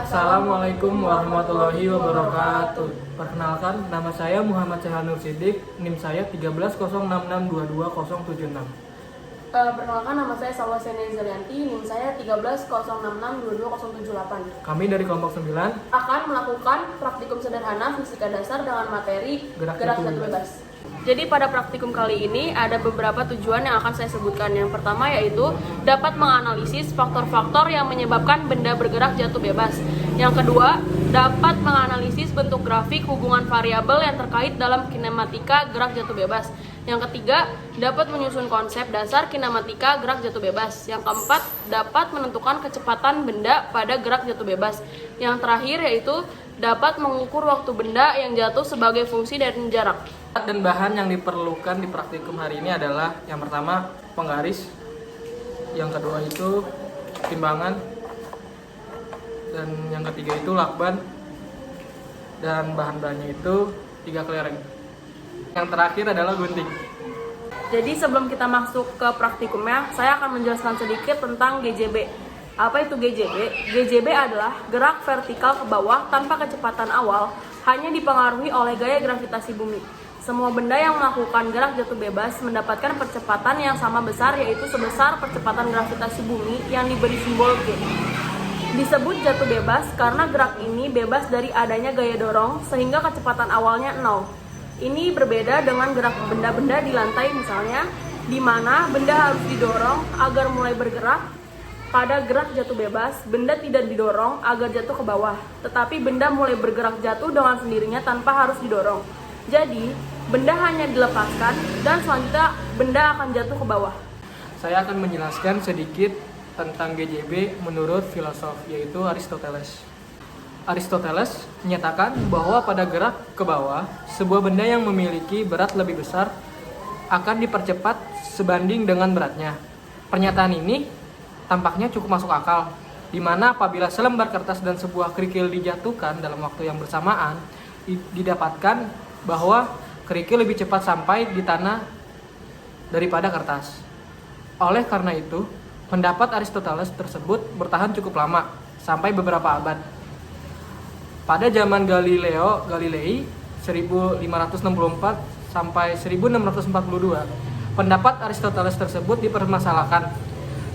Assalamualaikum warahmatullahi wabarakatuh. Perkenalkan, nama saya Muhammad Sehan Nur Sidik, NIM saya 1306622076. Perkenalkan, nama saya Salwa Senia Zalianti, NIM saya 1306622078. Kami dari kelompok 9 akan melakukan praktikum sederhana fisika dasar dengan materi gerak jatuh bebas. Jadi pada praktikum kali ini ada beberapa tujuan yang akan saya sebutkan. Yang pertama yaitu dapat menganalisis faktor-faktor yang menyebabkan benda bergerak jatuh bebas. Yang kedua, dapat menganalisis bentuk grafik hubungan variabel yang terkait dalam kinematika gerak jatuh bebas. Yang ketiga, dapat menyusun konsep dasar kinematika gerak jatuh bebas. Yang keempat, dapat menentukan kecepatan benda pada gerak jatuh bebas. Yang terakhir yaitu dapat mengukur waktu benda yang jatuh sebagai fungsi dari jarak. Dan bahan yang diperlukan di praktikum hari ini adalah yang pertama penggaris, yang kedua itu timbangan, dan yang ketiga itu lakban, dan bahan-bahannya itu 3 kelereng. Yang terakhir adalah gunting. Jadi sebelum kita masuk ke praktikumnya, saya akan menjelaskan sedikit tentang GJB. Apa itu GJB? GJB adalah gerak vertikal ke bawah tanpa kecepatan awal, hanya dipengaruhi oleh gaya gravitasi bumi. Semua benda yang melakukan gerak jatuh bebas mendapatkan percepatan yang sama besar, yaitu sebesar percepatan gravitasi bumi yang diberi simbol G. Disebut jatuh bebas karena gerak ini bebas dari adanya gaya dorong sehingga kecepatan awalnya 0. Ini berbeda dengan gerak benda-benda di lantai misalnya, di mana benda harus didorong agar mulai bergerak. Pada gerak jatuh bebas, benda tidak didorong agar jatuh ke bawah, tetapi benda mulai bergerak jatuh dengan sendirinya tanpa harus didorong. Jadi, benda hanya dilepaskan dan selanjutnya benda akan jatuh ke bawah. Saya akan menjelaskan sedikit tentang GJB menurut filosof, yaitu Aristoteles. Aristoteles menyatakan bahwa pada gerak ke bawah, sebuah benda yang memiliki berat lebih besar akan dipercepat sebanding dengan beratnya. Pernyataan ini tampaknya cukup masuk akal, di mana apabila selembar kertas dan sebuah kerikil dijatuhkan dalam waktu yang bersamaan, didapatkan bahwa kerikil lebih cepat sampai di tanah daripada kertas. Oleh karena itu, pendapat Aristoteles tersebut bertahan cukup lama, sampai beberapa abad. Pada zaman Galileo Galilei 1564 sampai 1642, pendapat Aristoteles tersebut dipermasalahkan.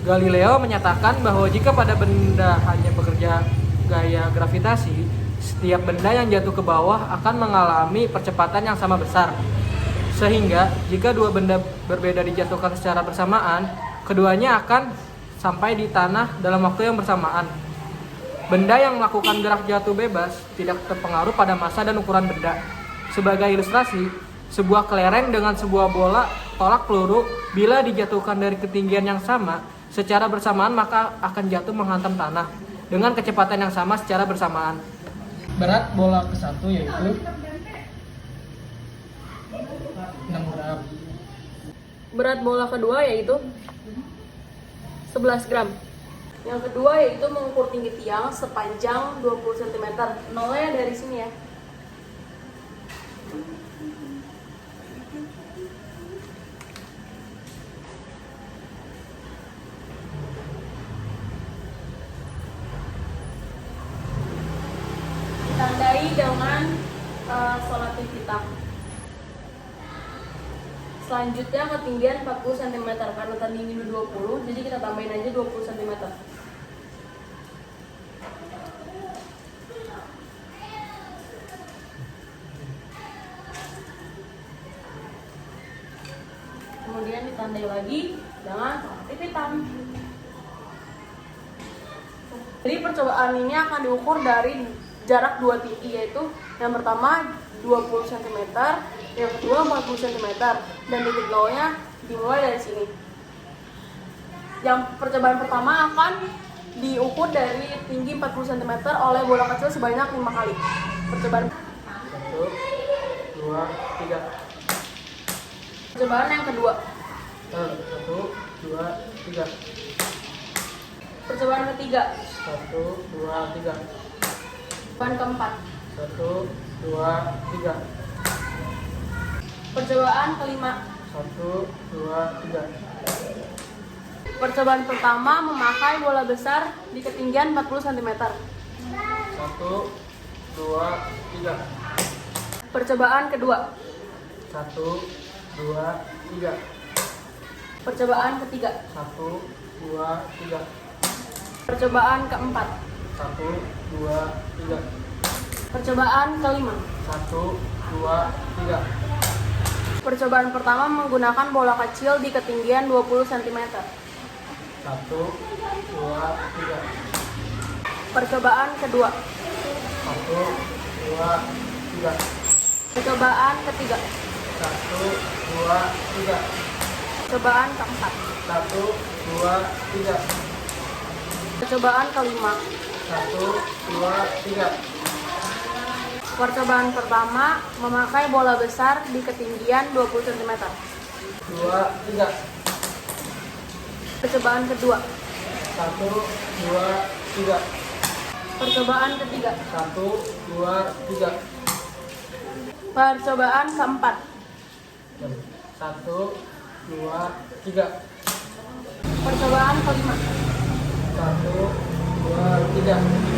Galileo menyatakan bahwa jika pada benda hanya bekerja gaya gravitasi, setiap benda yang jatuh ke bawah akan mengalami percepatan yang sama besar. Sehingga jika dua benda berbeda dijatuhkan secara bersamaan, keduanya akan sampai di tanah dalam waktu yang bersamaan. Benda yang melakukan gerak jatuh bebas tidak terpengaruh pada massa dan ukuran benda. Sebagai ilustrasi, sebuah kelereng dengan sebuah bola tolak peluru bila dijatuhkan dari ketinggian yang sama secara bersamaan maka akan jatuh menghantam tanah dengan kecepatan yang sama secara bersamaan. Berat bola ke-1 yaitu 6 gram. Berat bola kedua yaitu 11 gram. Yang kedua yaitu mengukur tinggi tiang sepanjang 20 cm. Nolnya dari sini ya. Tandai dengan solatif hitam. Selanjutnya ketinggian 40 cm, karena tadi ini 20, jadi kita tambahin aja 20 cm. Kemudian ditandai lagi dengan solatif hitam. Jadi percobaan ini akan diukur dari jarak 2 titik, yaitu yang pertama 20 cm, yang kedua 40 cm, dan titik nolnya dimulai dari sini. Yang percobaan pertama akan diukur dari tinggi 40 cm oleh bola kecil sebanyak 5 kali. Percobaan 1, 2, 3. Percobaan yang kedua. 1, 2, 3. Percobaan ketiga. 1, 2, 3. Percobaan keempat. 1, 2, 3. Percobaan kelima. 1, 2, 3. Percobaan pertama memakai bola besar di ketinggian 40 cm. 1, 2, 3. Percobaan kedua. 1, 2, 3. Percobaan ketiga. 1, 2, 3. Percobaan keempat. 1, 2, 3. Percobaan kelima. 1, 2, 3. Percobaan pertama menggunakan bola kecil di ketinggian 20 cm. 1, 2, 3. Percobaan kedua. 1, 2, 3. Percobaan ketiga. 1, 2, 3. Percobaan keempat. 1, 2, 3. Percobaan kelima. 1, 2, 3. Percobaan pertama memakai bola besar di ketinggian 20 cm. 2, 3. Percobaan kedua. 1, 2, 3. Percobaan ketiga. 1, 2, 3. Percobaan keempat. 1, 2, 3. Percobaan kelima. 1, 2, 3.